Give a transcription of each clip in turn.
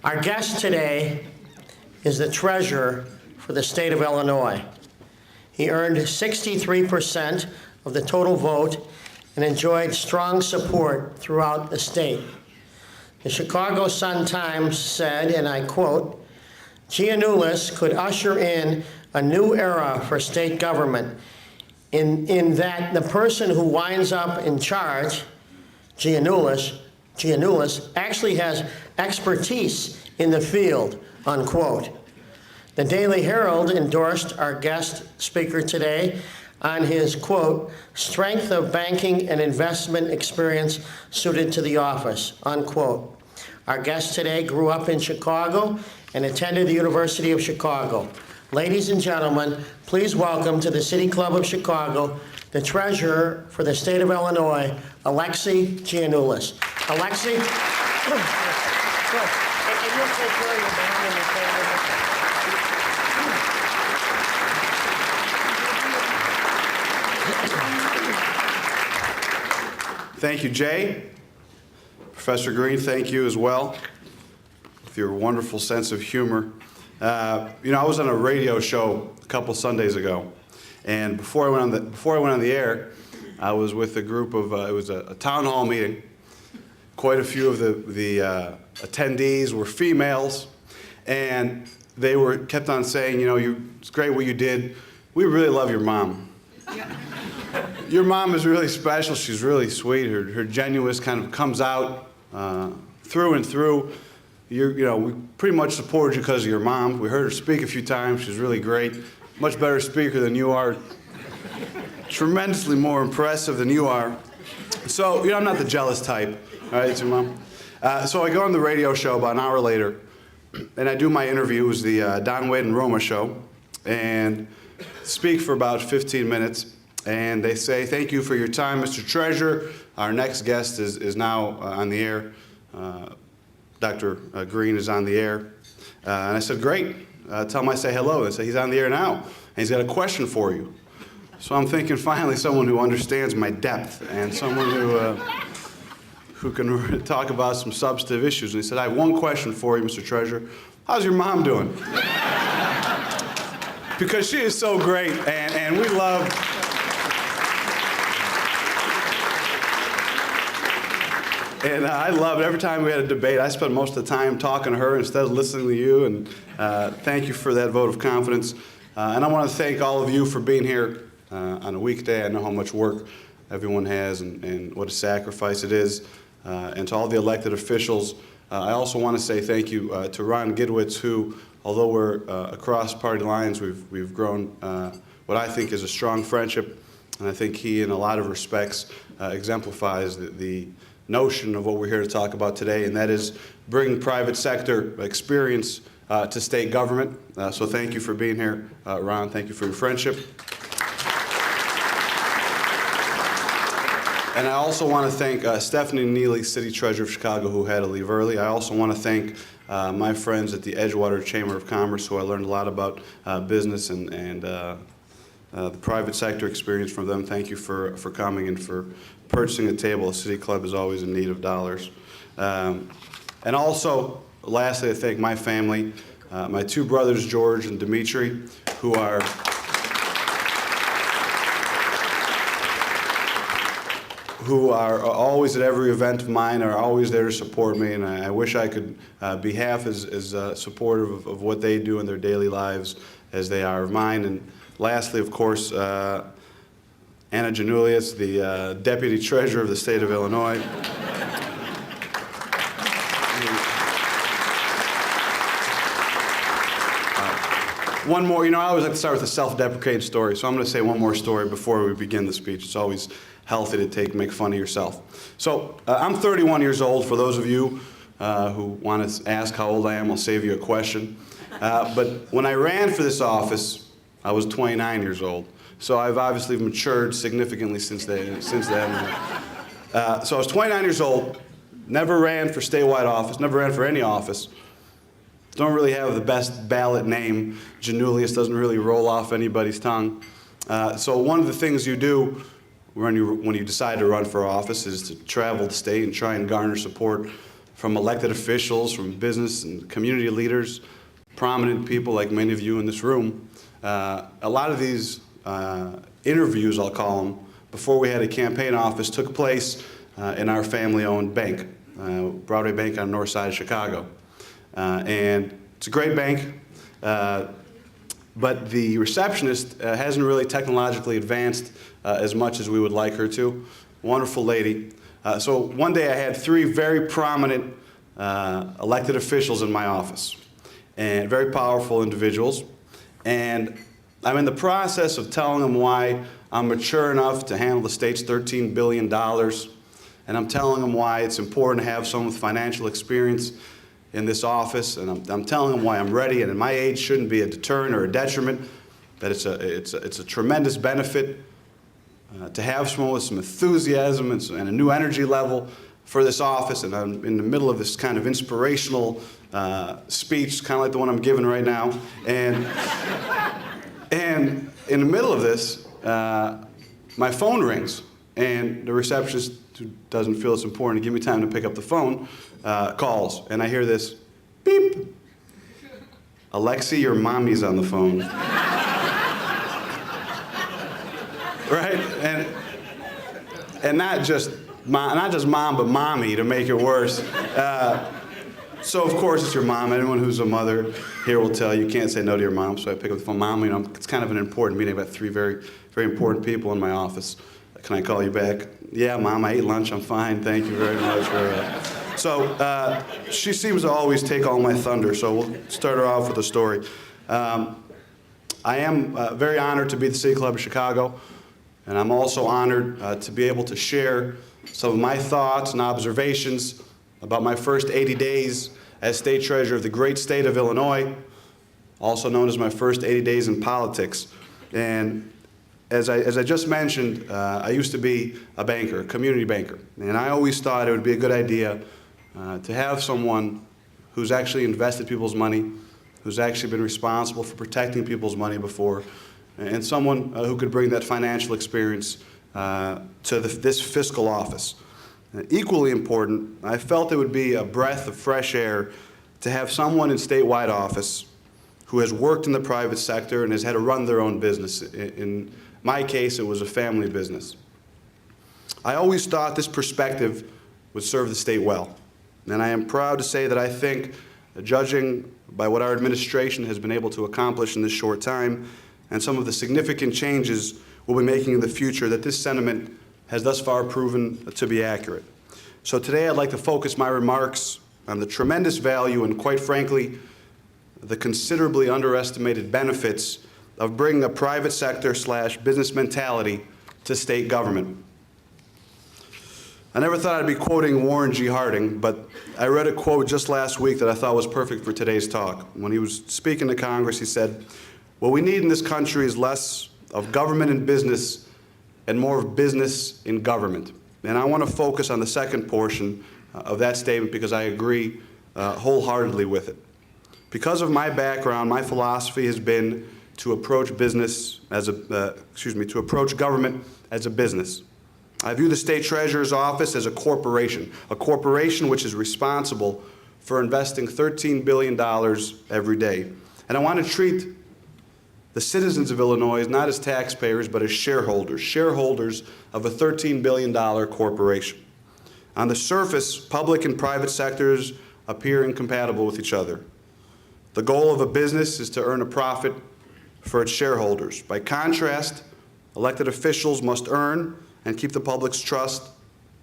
Our guest today is the treasurer for the state of Illinois. He earned 63% of the total vote and enjoyed strong support throughout the state. The Chicago Sun-Times said, and I quote, "Giannoulias could usher in a new era for state government in that the person who winds up in charge, Giannoulias, actually has expertise in the field," unquote. The Daily Herald endorsed our guest speaker today on his, quote, "strength of banking and investment experience suited to the office," unquote. Our guest today grew up in Chicago and attended the University of Chicago. Ladies and gentlemen, please welcome to the City Club of Chicago, the treasurer for the state of Illinois, Alexi Giannoulias. Alexi? Thank you, Jay. Professor Green, thank you as well, with your wonderful sense of humor. I was on a radio show a couple Sundays ago, and before I went on the air, I was with a group of, it was a town hall meeting. Quite a few of the attendees were females, and they kept on saying, it's great what you did. We really love your mom. Your mom is really special. She's really sweet. Her genuineness kind of comes out through and through. We pretty much supported you because of your mom. We heard her speak a few times. She's really great. Much better speaker than you are. Tremendously more impressive than you are. So, I'm not the jealous type. All right, it's your mom. So I go on the radio show about an hour later, and I do my interview. It was the Don Wade and Roma show, and speak for about 15 minutes. And they say, "Thank you for your time, Mr. Treasurer. Our next guest is now on the air. Dr. Green is on the air." And I said, "Great. Tell him I say hello." They say, "He's on the air now, and he's got a question for you." So I'm thinking, finally, someone who understands my depth and someone who can talk about some substantive issues. And he said, "I have one question for you, Mr. Treasurer. How's your mom doing?" Because she is so great, and we love... And I love it. Every time we had a debate, I spent most of the time talking to her instead of listening to you. And thank you for that vote of confidence. And I want to thank all of you for being here on a weekday. I know how much work everyone has and what a sacrifice it is. And to all the elected officials, I also want to say thank you to Ron Gidwitz, who, although we're across party lines, we've grown what I think is a strong friendship. And I think he, in a lot of respects, exemplifies the notion of what we're here to talk about today, and that is bringing private sector experience to state government. So thank you for being here, Ron. Thank you for your friendship. And I also want to thank Stephanie Neely, City Treasurer of Chicago, who had to leave early. I also want to thank my friends at the Edgewater Chamber of Commerce, who I learned a lot about business and the private sector experience from them. Thank you for coming and for purchasing a table. The City Club is always in need of dollars. And also, lastly, I thank my family, my two brothers, George and Dimitri, who are always at every event of mine, are always there to support me, and I wish I could be half as supportive of what they do in their daily lives as they are of mine. And lastly, of course, Anna Giannoulias, the Deputy Treasurer of the state of Illinois. One more, I always like to start with a self-deprecating story, so I'm going to say one more story before we begin the speech. It's always healthy to make fun of yourself. So I'm 31 years old. For those of you who want to ask how old I am, I'll save you a question. But when I ran for this office, I was 29 years old. So I've obviously matured significantly since then. So I was 29 years old, never ran for statewide office, never ran for any office. Don't really have the best ballot name. Giannoulias doesn't really roll off anybody's tongue. So one of the things you do when you decide to run for office is to travel the state and try and garner support from elected officials, from business and community leaders, prominent people like many of you in this room. A lot of these interviews, I'll call them, before we had a campaign office, took place in our family-owned bank, Broadway Bank on the north side of Chicago. And it's a great bank, but the receptionist hasn't really technologically advanced as much as we would like her to. Wonderful lady. So one day I had three very prominent elected officials in my office, and very powerful individuals. And I'm in the process of telling them why I'm mature enough to handle the state's $13 billion. And I'm telling them why it's important to have someone with financial experience in this office. And I'm telling them why I'm ready, and at my age shouldn't be a deterrent or a detriment, that it's a tremendous benefit to have someone with some enthusiasm and a new energy level for this office. And I'm in the middle of this kind of inspirational speech, kind of like the one I'm giving right now. And in the middle of this, my phone rings, and the receptionist, who doesn't feel it's important to give me time to pick up the phone, calls, and I hear this beep. Alexi, your mommy's on the phone. Right? And not just mom, but mommy, to make it worse. So of course it's your mom. Anyone who's a mother here will tell you can't say no to your mom. So I pick up the phone, Mom, it's kind of an important meeting. I've got three very, very important people in my office. Can I call you back? Yeah, Mom, I ate lunch. I'm fine. Thank you very much for So she seems to always take all my thunder. So we'll start her off with a story. I am very honored to be at the City Club of Chicago, and I'm also honored to be able to share some of my thoughts and observations about my first 80 days as State Treasurer of the great state of Illinois, also known as my first 80 days in politics. And as I just mentioned, I used to be a banker, a community banker, and I always thought it would be a good idea to have someone who's actually invested people's money, who's actually been responsible for protecting people's money before, and someone who could bring that financial experience to this fiscal office. Equally important, I felt it would be a breath of fresh air to have someone in statewide office who has worked in the private sector and has had to run their own business. In my case, it was a family business. I always thought this perspective would serve the state well. And I am proud to say that I think, judging by what our administration has been able to accomplish in this short time and some of the significant changes we'll be making in the future, that this sentiment has thus far proven to be accurate. So today I'd like to focus my remarks on the tremendous value and, quite frankly, the considerably underestimated benefits of bringing a private sector / business mentality to state government. I never thought I'd be quoting Warren G. Harding, but I read a quote just last week that I thought was perfect for today's talk. When he was speaking to Congress, he said, "What we need in this country is less of government and business and more of business in government." And I want to focus on the second portion of that statement because I agree wholeheartedly with it. Because of my background, my philosophy has been to approach business as to approach government as a business. I view the State Treasurer's Office as a corporation which is responsible for investing $13 billion every day. And I want to treat the citizens of Illinois not as taxpayers, but as shareholders of a $13 billion corporation. On the surface, public and private sectors appear incompatible with each other. The goal of a business is to earn a profit for its shareholders. By contrast, elected officials must earn and keep the public's trust,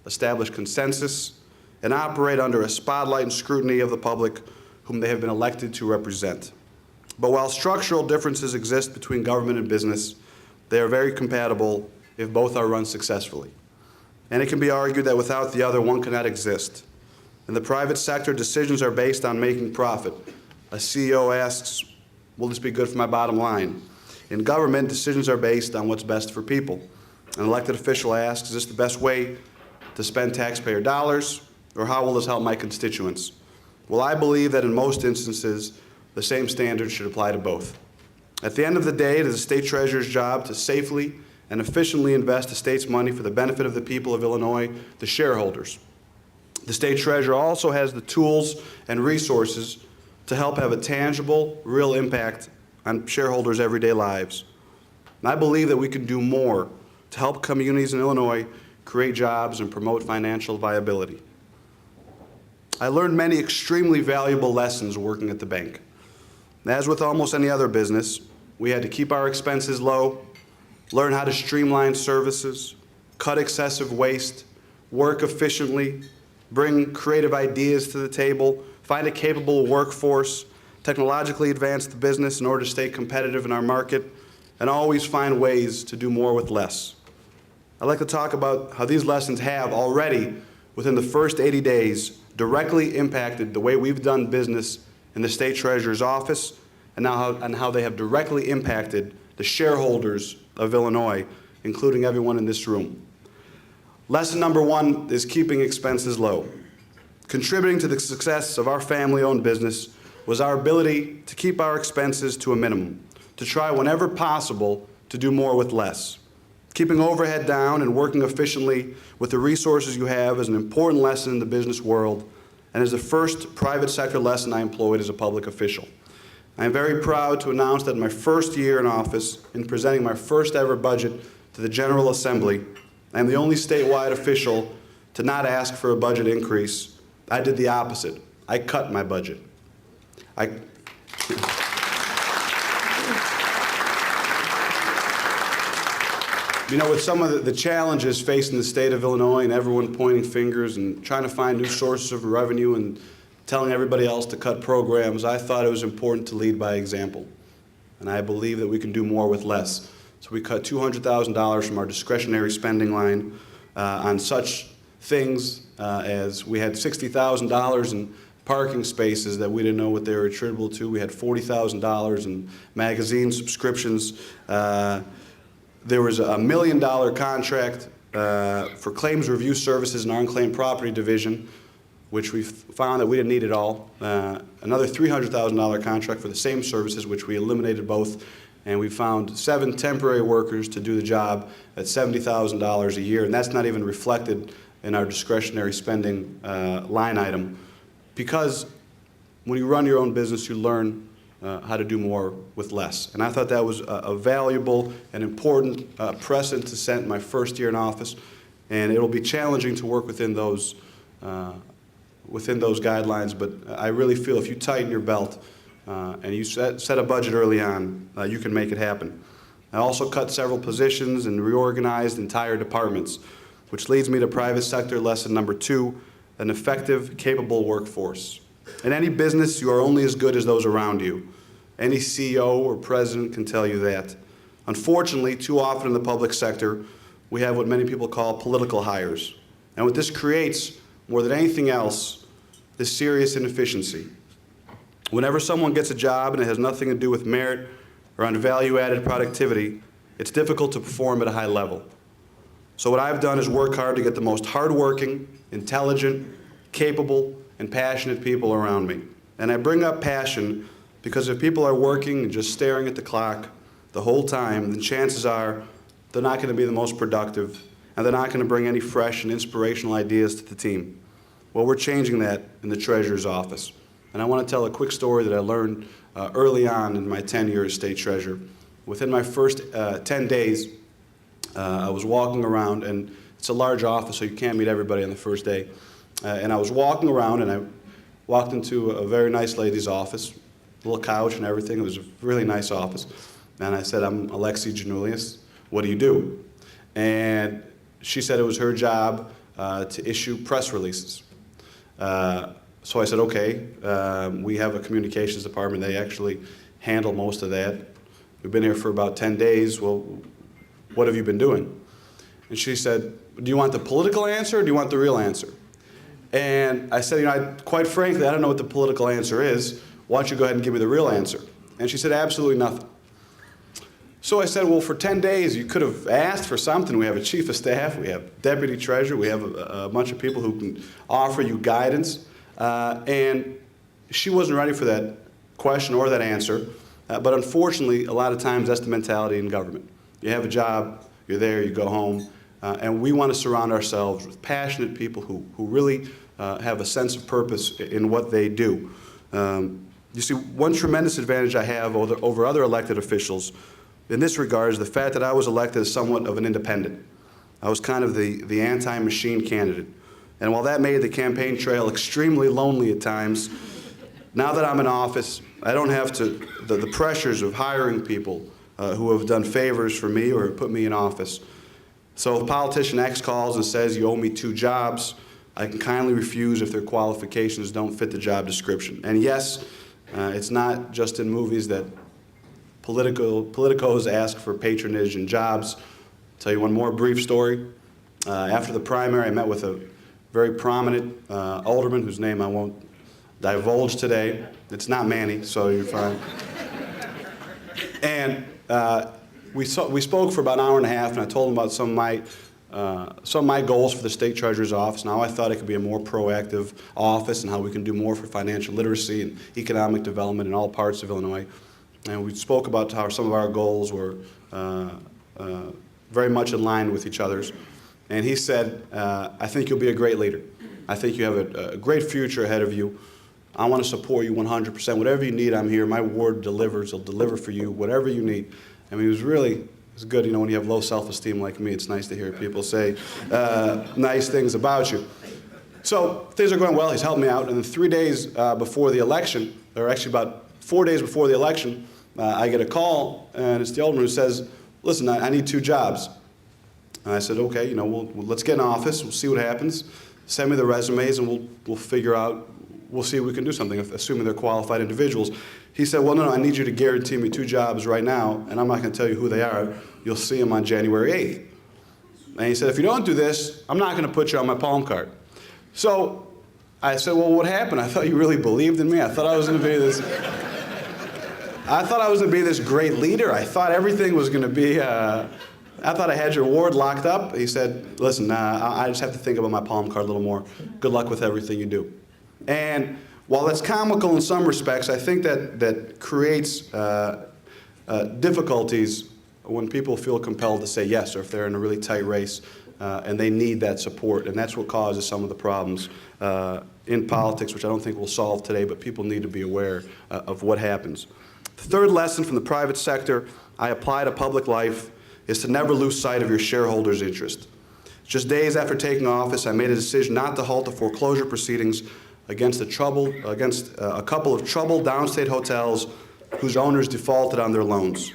establish consensus, and operate under a spotlight and scrutiny of the public whom they have been elected to represent. But while structural differences exist between government and business, they are very compatible if both are run successfully. And it can be argued that without the other, one cannot exist. In the private sector, decisions are based on making profit. A CEO asks, will this be good for my bottom line? In government, decisions are based on what's best for people. An elected official asks, is this the best way to spend taxpayer dollars, or how will this help my constituents? Well, I believe that in most instances, the same standards should apply to both. At the end of the day, it is the state treasurer's job to safely and efficiently invest the state's money for the benefit of the people of Illinois, the shareholders. The state treasurer also has the tools and resources to help have a tangible, real impact on shareholders' everyday lives. And I believe that we can do more to help communities in Illinois create jobs and promote financial viability. I learned many extremely valuable lessons working at the bank. As with almost any other business, we had to keep our expenses low, learn how to streamline services, cut excessive waste, work efficiently, bring creative ideas to the table, find a capable workforce, technologically advance the business in order to stay competitive in our market, and always find ways to do more with less. I'd like to talk about how these lessons have already, within the first 80 days, directly impacted the way we've done business in the state treasurer's office, and how they have directly impacted the shareholders of Illinois, including everyone in this room. Lesson number one is keeping expenses low. Contributing to the success of our family-owned business was our ability to keep our expenses to a minimum, to try whenever possible to do more with less. Keeping overhead down and working efficiently with the resources you have is an important lesson in the business world, and is the first private sector lesson I employed as a public official. I am very proud to announce that in my first year in office, in presenting my first ever budget to the General Assembly, I am the only statewide official to not ask for a budget increase. I did the opposite. I cut my budget. You know, with some of the challenges facing the state of Illinois and everyone pointing fingers and trying to find new sources of revenue and telling everybody else to cut programs, I thought it was important to lead by example. And I believe that we can do more with less. So we cut $200,000 from our discretionary spending line on such things as we had $60,000 in parking spaces that we didn't know what they were attributable to. We had $40,000 in magazine subscriptions. There was a $1 million contract for claims review services in our unclaimed property division, which we found that we didn't need at all. Another $300,000 contract for the same services, which we eliminated both. And we found 7 temporary workers to do the job at $70,000 a year, and that's not even reflected in our discretionary spending line item. Because when you run your own business, you learn how to do more with less. And I thought that was a valuable and important precedent to set in my first year in office, and it'll be challenging to work within those guidelines, but I really feel if you tighten your belt and you set a budget early on, you can make it happen. I also cut several positions and reorganized entire departments, which leads me to private sector lesson number 2, an effective, capable workforce. In any business, you are only as good as those around you. Any CEO or president can tell you that. Unfortunately, too often in the public sector, we have what many people call political hires. And what this creates, more than anything else, is serious inefficiency. Whenever someone gets a job and it has nothing to do with merit or on value-added productivity, it's difficult to perform at a high level. So what I've done is work hard to get the most hardworking, intelligent, capable, and passionate people around me. And I bring up passion because if people are working and just staring at the clock the whole time, then chances are they're not going to be the most productive, and they're not going to bring any fresh and inspirational ideas to the team. Well, we're changing that in the treasurer's office. And I want to tell a quick story that I learned early on in my tenure as state treasurer. Within my first 10 days, I was walking around, and it's a large office, so you can't meet everybody on the first day. And I was walking around, and I walked into a very nice lady's office, a little couch and everything. It was a really nice office. And I said, "I'm Alexi Giannoulias. What do you do?" And she said it was her job to issue press releases. So I said, "Okay, we have a communications department. They actually handle most of that. We've been here for about 10 days. Well, what have you been doing?" And she said, "Do you want the political answer or do you want the real answer?" And I said, quite frankly, I don't know what the political answer is. Why don't you go ahead and give me the real answer? And she said, "Absolutely nothing." So I said, "Well, for 10 days, you could have asked for something. We have a chief of staff, we have deputy treasurer, we have a bunch of people who can offer you guidance." And she wasn't ready for that question or that answer. But unfortunately, a lot of times that's the mentality in government. You have a job, you're there, you go home. And we want to surround ourselves with passionate people who really have a sense of purpose in what they do. You see, one tremendous advantage I have over other elected officials in this regard is the fact that I was elected as somewhat of an independent. I was kind of the anti-machine candidate. And while that made the campaign trail extremely lonely at times, now that I'm in office, I don't have the pressures of hiring people who have done favors for me or put me in office. So if politician X calls and says, you owe me 2 jobs, I can kindly refuse if their qualifications don't fit the job description. And yes, it's not just in movies that politicos ask for patronage and jobs. I'll tell you one more brief story. After the primary, I met with a very prominent alderman whose name I won't divulge today. It's not Manny, so you're fine. And we spoke for about an hour and a half, and I told him about some of my goals for the state treasurer's office. Now I thought it could be a more proactive office and how we can do more for financial literacy and economic development in all parts of Illinois. And we spoke about how some of our goals were very much in line with each other's. And he said, I think you'll be a great leader. I think you have a great future ahead of you. I want to support you 100%. Whatever you need, I'm here. My ward delivers. I'll deliver for you, whatever you need. I mean, it's good, you know, when you have low self-esteem like me, it's nice to hear people say nice things about you. So things are going well. He's helped me out. And then 3 days before the election, or actually about 4 days before the election, I get a call, and it's the alderman who says, listen, I need 2 jobs. And I said, okay, you know, let's get in office. We'll see what happens. Send me the resumes, and we'll figure out. We'll see if we can do something, assuming they're qualified individuals. He said, well, no, I need you to guarantee me 2 jobs right now, and I'm not going to tell you who they are. You'll see them on January 8th. And he said, if you don't do this, I'm not going to put you on my palm card. So I said, well, what happened? I thought you really believed in me. I thought I was going to be this great leader. I thought everything was going to be, I thought I had your ward locked up. He said, listen, I just have to think about my palm card a little more. Good luck with everything you do. And while that's comical in some respects, I think that creates difficulties when people feel compelled to say yes, or if they're in a really tight race and they need that support. And that's what causes some of the problems in politics, which I don't think we'll solve today, but people need to be aware of what happens. The third lesson from the private sector I apply to public life is to never lose sight of your shareholders' interest. Just days after taking office, I made a decision not to halt the foreclosure proceedings against a couple of troubled downstate hotels whose owners defaulted on their loans.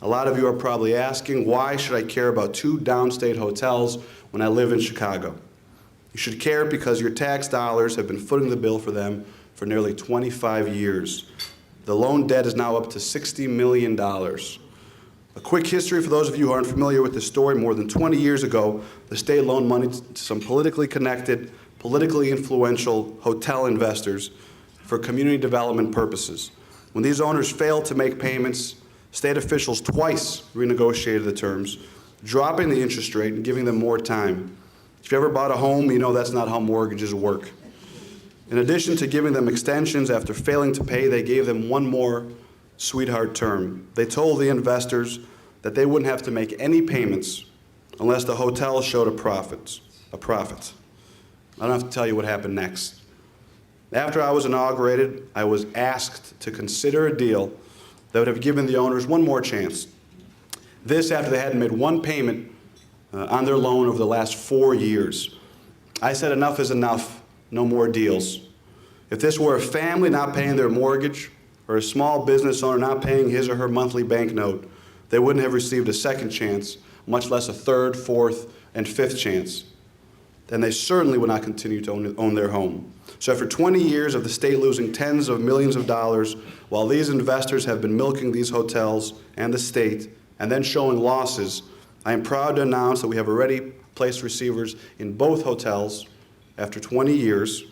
A lot of you are probably asking, why should I care about 2 downstate hotels when I live in Chicago? You should care because your tax dollars have been footing the bill for them for nearly 25 years. The loan debt is now up to $60 million. A quick history for those of you who aren't familiar with this story: more than 20 years ago, the state loaned money to some politically connected, politically influential hotel investors for community development purposes. When these owners failed to make payments, state officials twice renegotiated the terms, dropping the interest rate and giving them more time. If you ever bought a home, you know that's not how mortgages work. In addition to giving them extensions after failing to pay, they gave them one more sweetheart term. They told the investors that they wouldn't have to make any payments unless the hotel showed a profit. I don't have to tell you what happened next. After I was inaugurated, I was asked to consider a deal that would have given the owners one more chance. This after they hadn't made one payment on their loan over the last 4 years. I said enough is enough, no more deals. If this were a family not paying their mortgage, or a small business owner not paying his or her monthly banknote, they wouldn't have received a second chance, much less a third, fourth, and fifth chance. Then they certainly would not continue to own their home. So after 20 years of the state losing tens of millions of dollars, while these investors have been milking these hotels and the state, and then showing losses, I am proud to announce that we have already placed receivers in both hotels after 20 years,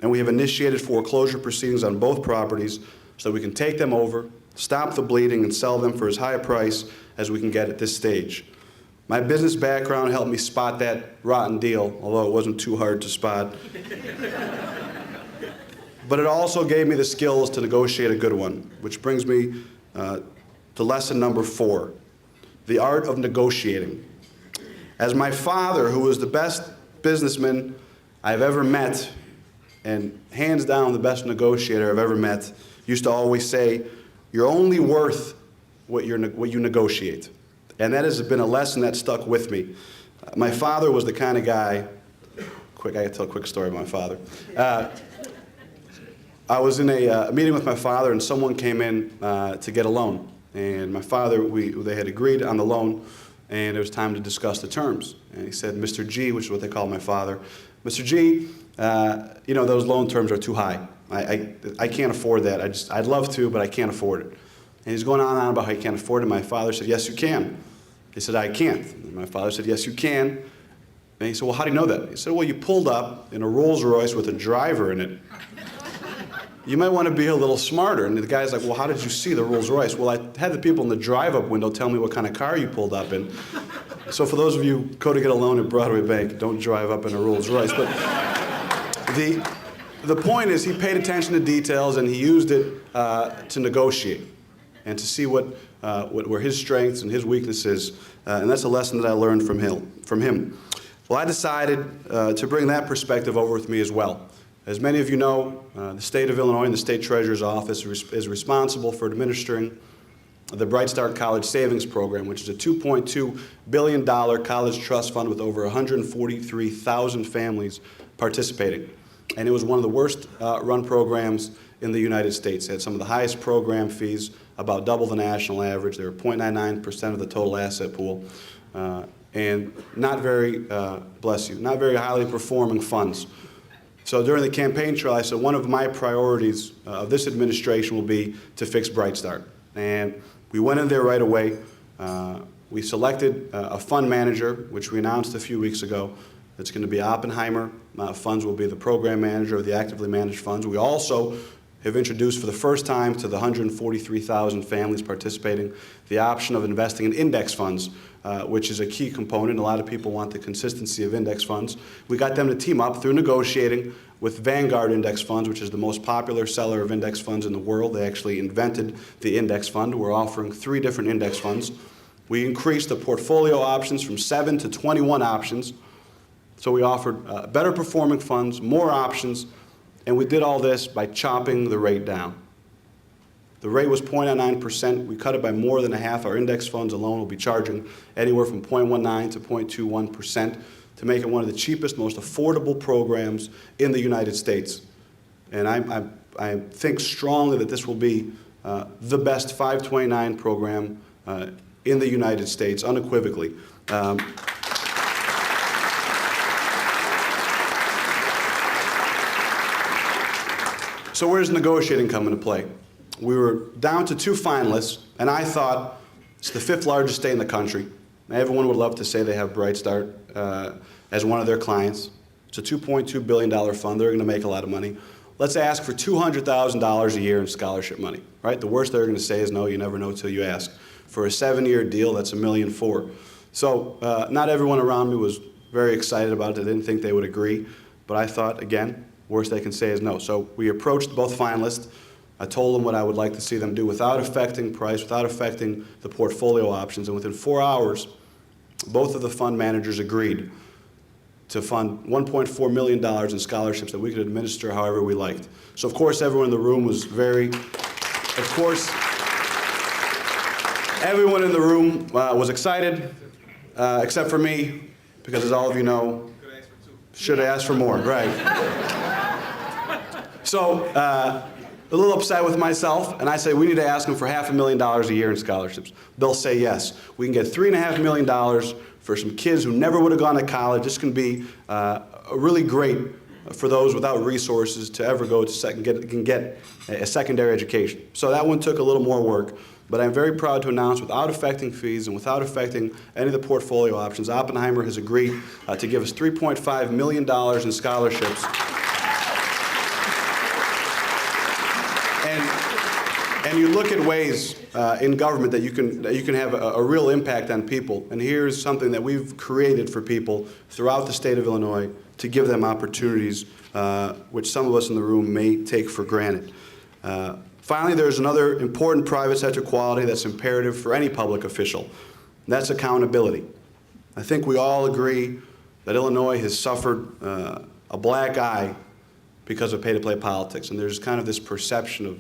and we have initiated foreclosure proceedings on both properties so that we can take them over, stop the bleeding, and sell them for as high a price as we can get at this stage. My business background helped me spot that rotten deal, although it wasn't too hard to spot. But it also gave me the skills to negotiate a good one, which brings me to lesson number 4, the art of negotiating. As my father, who was the best businessman I've ever met, and hands down the best negotiator I've ever met, used to always say, you're only worth what you negotiate. And that has been a lesson that stuck with me. My father was the kind of guy, I gotta tell a quick story about my father. I was in a meeting with my father, and someone came in to get a loan. And my father, they had agreed on the loan, and it was time to discuss the terms. And he said, Mr. G, which is what they call my father, Mr. G, you know, those loan terms are too high. I can't afford that. I'd love to, but I can't afford it. And he's going on and on about how he can't afford it. My father said, yes, you can. He said, I can't. And my father said, yes, you can. And he said, well, how do you know that? He said, well, you pulled up in a Rolls Royce with a driver in it. You might want to be a little smarter. And the guy's like, well, how did you see the Rolls Royce? Well, I had the people in the drive-up window tell me what kind of car you pulled up in. So for those of you who go to get a loan at Broadway Bank, don't drive up in a Rolls Royce. But the point is, he paid attention to details, and he used it to negotiate and to see what were his strengths and his weaknesses. And that's a lesson that I learned from him. Well, I decided to bring that perspective over with me as well. As many of you know, the state of Illinois and the state treasurer's office is responsible for administering the Bright Start College Savings Program, which is a $2.2 billion college trust fund with over 143,000 families participating. And it was one of the worst run programs in the United States. It had some of the highest program fees, about double the national average. They were 0.99% of the total asset pool. And not very, not very highly performing funds. So during the campaign trail, I said one of my priorities of this administration will be to fix Bright Start. And we went in there right away. We selected a fund manager, which we announced a few weeks ago. It's going to be Oppenheimer. Funds will be the program manager of the actively managed funds. We also have introduced for the first time to the 143,000 families participating the option of investing in index funds, which is a key component. A lot of people want the consistency of index funds. We got them to team up through negotiating with Vanguard Index Funds, which is the most popular seller of index funds in the world. They actually invented the index fund. We're offering 3 different index funds. We increased the portfolio options from 7 to 21 options. So we offered better performing funds, more options, and we did all this by chopping the rate down. The rate was 0.99%. We cut it by more than a half. Our index funds alone will be charging anywhere from 0.19 to 0.21% to make it one of the cheapest, most affordable programs in the United States. And I think strongly that this will be the best 529 program in the United States, unequivocally. So where does negotiating come into play? We were down to 2 finalists, and I thought it's the 5th largest state in the country. Everyone would love to say they have Bright Start as one of their clients. It's a $2.2 billion fund. They're going to make a lot of money. Let's ask for $200,000 a year in scholarship money, right? The worst they're going to say is no, you never know till you ask. For a 7-year deal, that's $1.4 million. So not everyone around me was very excited about it. They didn't think they would agree. But I thought, again, worst they can say is no. So we approached both finalists. I told them what I would like to see them do without affecting price, without affecting the portfolio options. And within 4 hours, both of the fund managers agreed to fund $1.4 million in scholarships that we could administer however we liked. So of course everyone in the room was everyone in the room was excited, except for me, because as all of you know, should have asked for more, right. So a little upset with myself, and I say we need to ask them for $500,000 a year in scholarships. They'll say yes. We can get $3.5 million for some kids who never would have gone to college. This can be really great for those without resources to ever go to get a secondary education. So that one took a little more work, but I'm very proud to announce without affecting fees and without affecting any of the portfolio options, Oppenheimer has agreed to give us $3.5 million in scholarships. And you look at ways in government that you can have a real impact on people. And here's something that we've created for people throughout the state of Illinois to give them opportunities which some of us in the room may take for granted. Finally, there's another important private sector quality that's imperative for any public official. And that's accountability. I think we all agree that Illinois has suffered a black eye because of pay-to-play politics, and there's kind of this perception of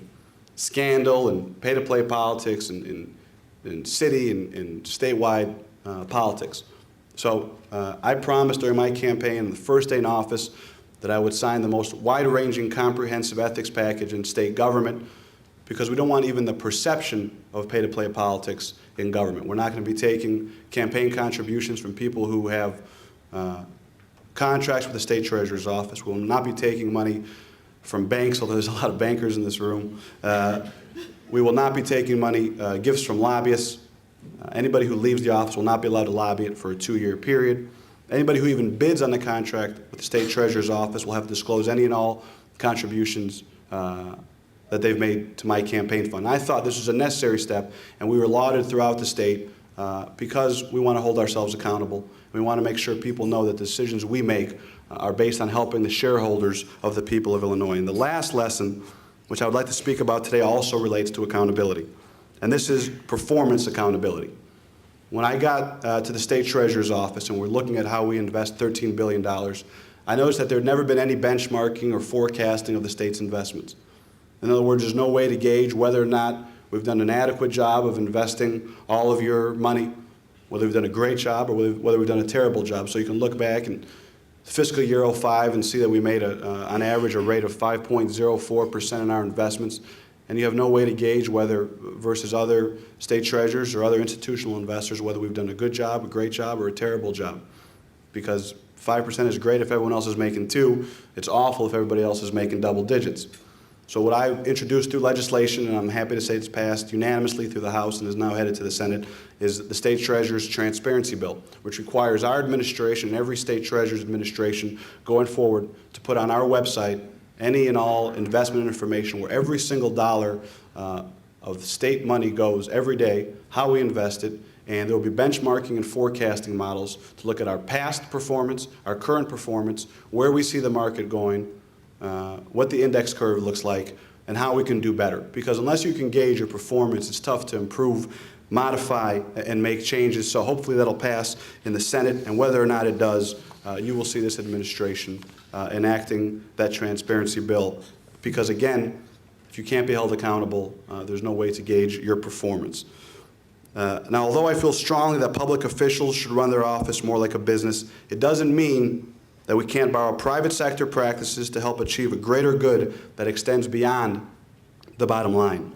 scandal and pay-to-play politics in city and statewide politics. So I promised during my campaign, the first day in office, that I would sign the most wide-ranging, comprehensive ethics package in state government, because we don't want even the perception of pay-to-play politics in government. We're not going to be taking campaign contributions from people who have contracts with the state treasurer's office. We will not be taking money from banks, although there's a lot of bankers in this room. We will not be taking money, gifts from lobbyists. Anybody who leaves the office will not be allowed to lobby it for a 2-year period. Anybody who even bids on the contract with the state treasurer's office will have to disclose any and all contributions that they've made to my campaign fund. I thought this was a necessary step, and we were lauded throughout the state because we want to hold ourselves accountable. We want to make sure people know that the decisions we make are based on helping the shareholders of the people of Illinois. And the last lesson, which I would like to speak about today, also relates to accountability. And this is performance accountability. When I got to the state treasurer's office and we're looking at how we invest $13 billion, I noticed that there had never been any benchmarking or forecasting of the state's investments. In other words, there's no way to gauge whether or not we've done an adequate job of investing all of your money, whether we've done a great job or whether we've done a terrible job. So you can look back in fiscal year 05 and see that we made, on average, a rate of 5.04% in our investments. And you have no way to gauge whether, versus other state treasurers or other institutional investors, whether we've done a good job, a great job, or a terrible job. Because 5% is great if everyone else is making 2. It's awful if everybody else is making double digits. So what I introduced through legislation, and I'm happy to say it's passed unanimously through the House and is now headed to the Senate, is the state treasurer's transparency bill, which requires our administration and every state treasurer's administration going forward to put on our website any and all investment information where every single dollar of state money goes every day, how we invest it, and there will be benchmarking and forecasting models to look at our past performance, our current performance, where we see the market going, what the index curve looks like, and how we can do better. Because unless you can gauge your performance, it's tough to improve, modify, and make changes. So hopefully that'll pass in the Senate, and whether or not it does, you will see this administration enacting that transparency bill. Because again, if you can't be held accountable, there's no way to gauge your performance. Now, although I feel strongly that public officials should run their office more like a business, it doesn't mean that we can't borrow private sector practices to help achieve a greater good that extends beyond the bottom line.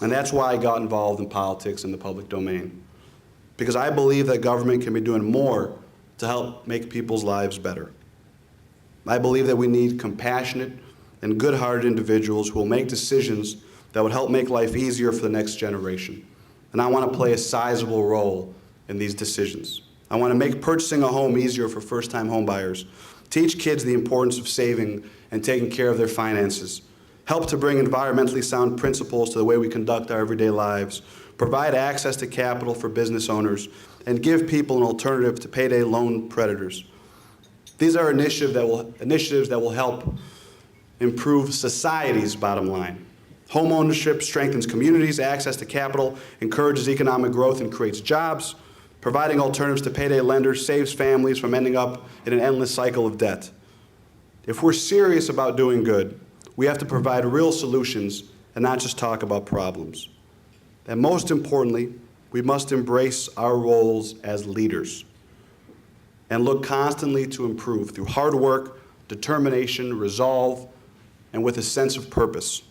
And that's why I got involved in politics in the public domain. Because I believe that government can be doing more to help make people's lives better. I believe that we need compassionate and good-hearted individuals who will make decisions that would help make life easier for the next generation. And I want to play a sizable role in these decisions. I want to make purchasing a home easier for first-time home buyers, teach kids the importance of saving and taking care of their finances, help to bring environmentally sound principles to the way we conduct our everyday lives, provide access to capital for business owners, and give people an alternative to payday loan predators. These are initiatives that will help improve society's bottom line. Home ownership strengthens communities, access to capital encourages economic growth and creates jobs. Providing alternatives to payday lenders saves families from ending up in an endless cycle of debt. If we're serious about doing good, we have to provide real solutions and not just talk about problems. And most importantly, we must embrace our roles as leaders and look constantly to improve through hard work, determination, resolve, and with a sense of purpose.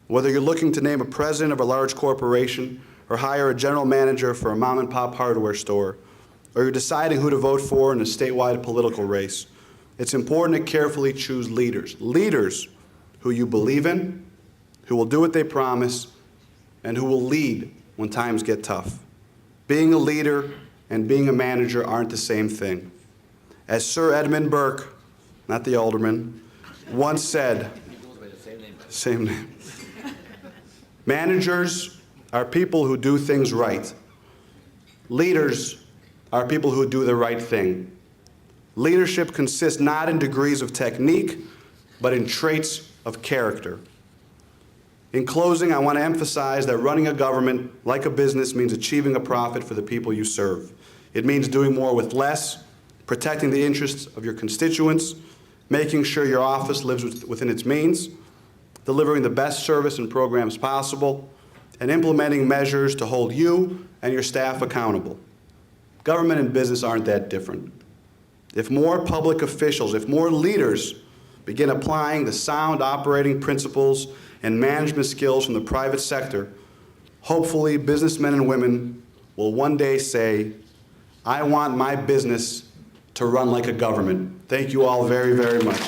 Whether you're looking to name a president of a large corporation or hire a general manager for a mom-and-pop hardware store, or you're deciding who to vote for in a statewide political race, it's important to carefully choose leaders. Leaders who you believe in, who will do what they promise, and who will lead when times get tough. Being a leader and being a manager aren't the same thing. As Sir Edmund Burke, not the alderman, once said, same name. Managers are people who do things right. Leaders are people who do the right thing. Leadership consists not in degrees of technique, but in traits of character. In closing, I want to emphasize that running a government like a business means achieving a profit for the people you serve. It means doing more with less, protecting the interests of your constituents, making sure your office lives within its means, delivering the best service and programs possible, and implementing measures to hold you and your staff accountable. Government and business aren't that different. If more public officials, if more leaders begin applying the sound operating principles and management skills from the private sector, hopefully businessmen and women will one day say, I want my business to run like a government. Thank you all very, very much.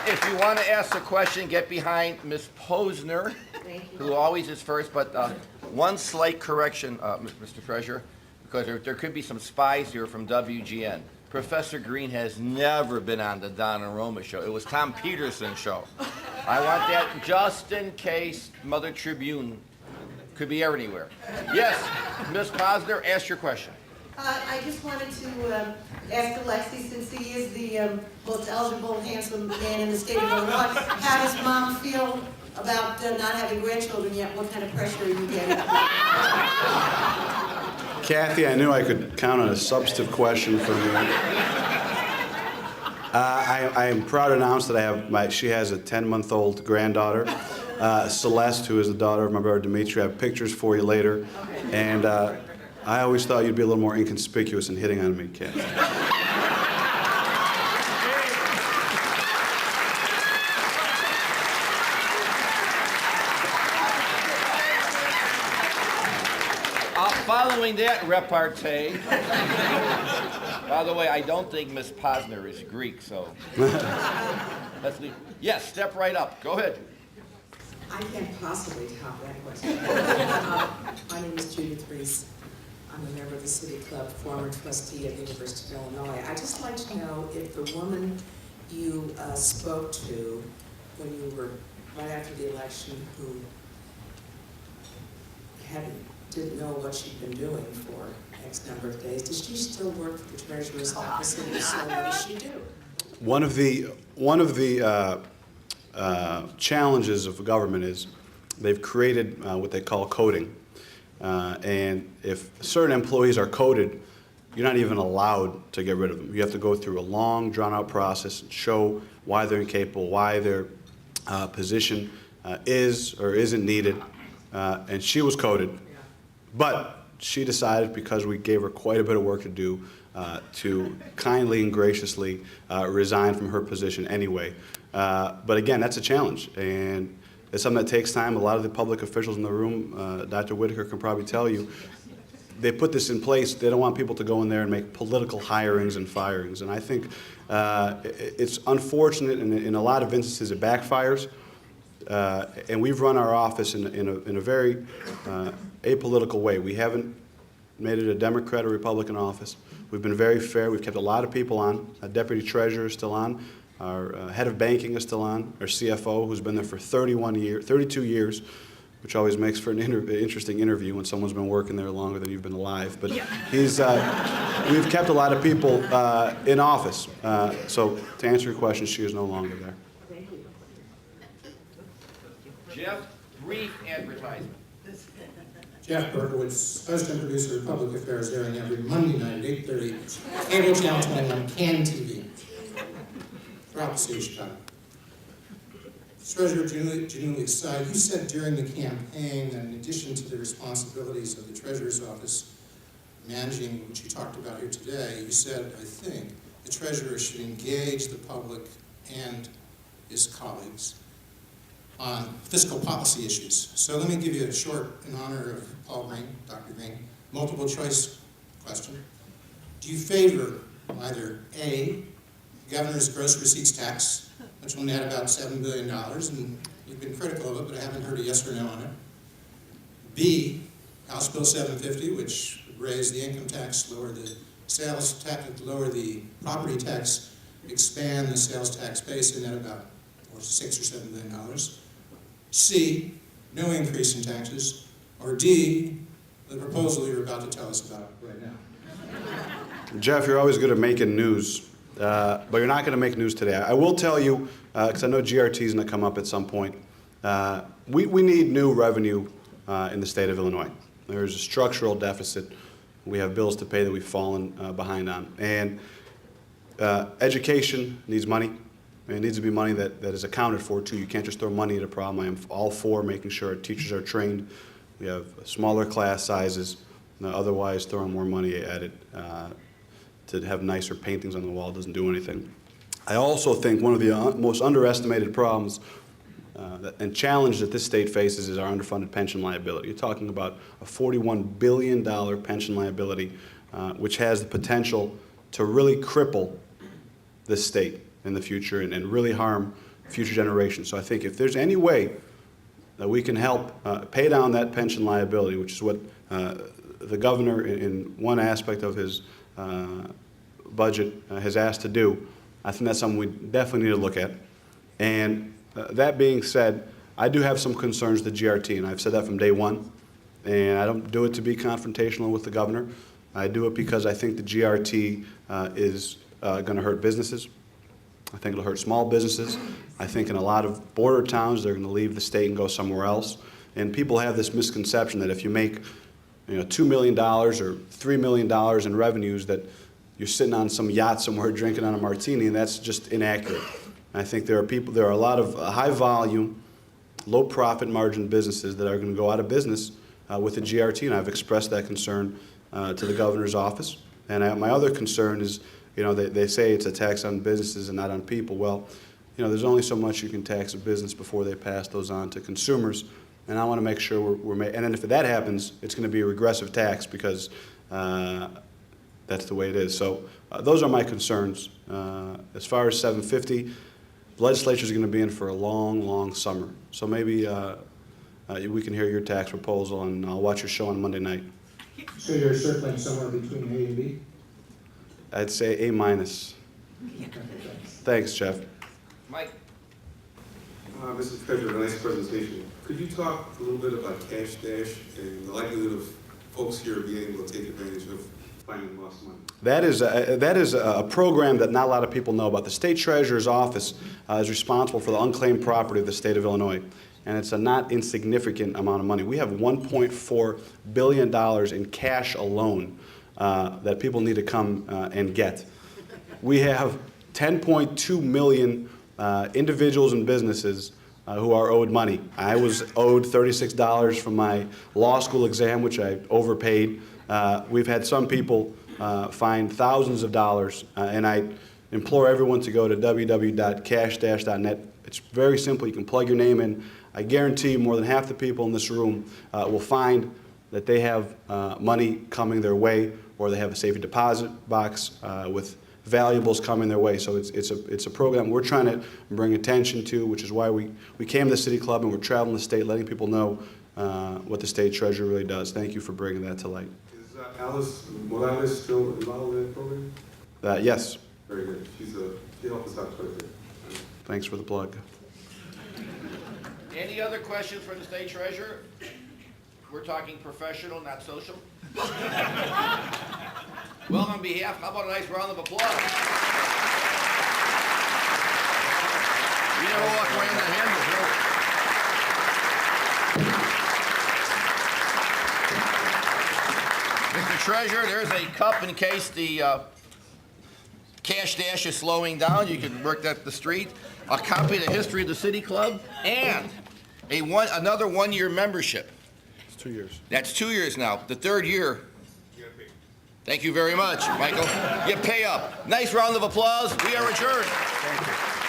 If you want to ask a question, get behind Ms. Posner, who always is first, but one slight correction, Mr. Treasurer, because there could be some spies here from WGN. Professor Green has never been on the Don and Roma show. It was Tom Peterson's show. I want that just in case Mother Tribune could be anywhere. Yes, Ms. Posner, ask your question. I just wanted to ask Alexi, since he is the most eligible, handsome man in the state of Illinois, how does Mom feel about not having grandchildren yet? What kind of pressure are you getting? Kathy, I knew I could count on a substantive question from you. I am proud to announce that she has a 10-month-old granddaughter, Celeste, who is the daughter of my brother Dimitri. I have pictures for you later. And I always thought you'd be a little more inconspicuous in hitting on me, Kathy. Following that repartee, by the way, I don't think Ms. Posner is Greek, so let's leave. Yes, step right up. Go ahead. I can't possibly top that question. My name is Judith Reese. I'm a member of the City Club, former trustee of the University of Illinois. I'd just like to know if the woman you spoke to when you were right after the election, who didn't know what she'd been doing for X number of days, does she still work for the Treasurer's office? And if so, what does she do? One of the challenges of government is they've created what they call coding. And if certain employees are coded, you're not even allowed to get rid of them. You have to go through a long, drawn-out process and show why they're incapable, why their position is or isn't needed. And she was coded. But she decided, because we gave her quite a bit of work to do, to kindly and graciously resign from her position anyway. But again, that's a challenge, and it's something that takes time. A lot of the public officials in the room, Dr. Whitaker can probably tell you, they put this in place. They don't want people to go in there and make political hirings and firings. And I think it's unfortunate, and in a lot of instances it backfires. And we've run our office in a very apolitical way. We haven't made it a Democrat or Republican office. We've been very fair. We've kept a lot of people on. Our deputy treasurer is still on. Our head of banking is still on. Our CFO, who's been there for 32 years, which always makes for an interesting interview when someone's been working there longer than you've been alive. But we've kept a lot of people in office. So to answer your question, she is no longer there. Jeff, brief advertisement. Jeff Berkowitz, host and producer of Public Affairs, airing every Monday night at 8:30, cable channel 21, CAN TV, throughout the city of Chicago. Treasurer Giannoulias, you said during the campaign that in addition to the responsibilities of the Treasurer's Office managing what you talked about here today, you said, I think, the Treasurer should engage the public and his colleagues on fiscal policy issues. So let me give you a short, in honor of Paul Green, Dr. Green, multiple choice question. Do you favor either A, governor's gross receipts tax, which will net about $7 billion, and you've been critical of it, but I haven't heard a yes or no on it. B, House Bill 750, which would raise the income tax, lower the sales tax, lower the property tax, expand the sales tax base, and net about $6 or $7 billion. C, no increase in taxes, or D, the proposal you're about to tell us about right now. Jeff, you're always good at making news. but you're not going to make news today. I will tell you, because I know GRT is going to come up at some point, we need new revenue in the state of Illinois. There's a structural deficit. We have bills to pay that we've fallen behind on. And education needs money. It needs to be money that is accounted for, too. You can't just throw money at a problem. I am all for making sure our teachers are trained. We have smaller class sizes. Otherwise, throwing more money at it to have nicer paintings on the wall doesn't do anything. I also think one of the most underestimated problems and challenge that this state faces is our underfunded pension liability. You're talking about a $41 billion pension liability, which has the potential to really cripple this state in the future and really harm future generations. So I think if there's any way that we can help pay down that pension liability, which is what the governor in one aspect of his budget has asked to do, I think that's something we definitely need to look at. And that being said, I do have some concerns with the GRT, and I've said that from day one. And I don't do it to be confrontational with the governor. I do it because I think the GRT is going to hurt businesses. I think it'll hurt small businesses. I think in a lot of border towns, they're going to leave the state and go somewhere else. And people have this misconception that if you make $2 million or $3 million in revenues, that you're sitting on some yacht somewhere drinking on a martini, and that's just inaccurate. I think there are a lot of high volume, low profit margin businesses that are going to go out of business with the GRT, and I've expressed that concern to the governor's office. And my other concern is, they say it's a tax on businesses and not on people. Well, there's only so much you can tax a business before they pass those on to consumers, and I want to make sure and then if that happens, it's going to be a regressive tax because that's the way it is. So those are my concerns. As far as 750, the legislature is going to be in for a long, long summer. So maybe we can hear your tax proposal, and I'll watch your show on Monday night. So you're circling somewhere between A and B? I'd say A-. Thanks, Jeff. Mike? Mr. Treasurer, nice presentation. Could you talk a little bit about Cash Dash and the likelihood of folks here being able to take advantage of finding lost money? That is a program that not a lot of people know about. The State Treasurer's Office is responsible for the unclaimed property of the state of Illinois, and it's a not insignificant amount of money. We have $1.4 billion in cash alone that people need to come and get. We have 10.2 million individuals and businesses who are owed money. I was owed $36 from my law school exam, which I overpaid. We've had some people find thousands of dollars, and I implore everyone to go to www.cashdash.net. It's very simple. You can plug your name in. I guarantee more than half the people in this room will find that they have money coming their way, or they have a safety deposit box with valuables coming their way. So it's a program we're trying to bring attention to, which is why we came to the City Club and we're traveling the state, letting people know what the state treasurer really does. Thank you for bringing that to light. Is Alice Morales still involved in that program? Yes. Very good. She helped us out quite a bit. Thanks for the plug. Any other questions for the state treasurer? We're talking professional, not social. Well, on behalf, how about a nice round of applause? You never walk away in the hand. Mr. Treasurer, there's a cup in case the Cash Dash is slowing down. You can work that the street. A copy of the history of the City Club, and another one-year membership. It's 2 years. That's 2 years now. The third year. Thank you very much, Michael. You pay up. Nice round of applause. We are adjourned. Thank you.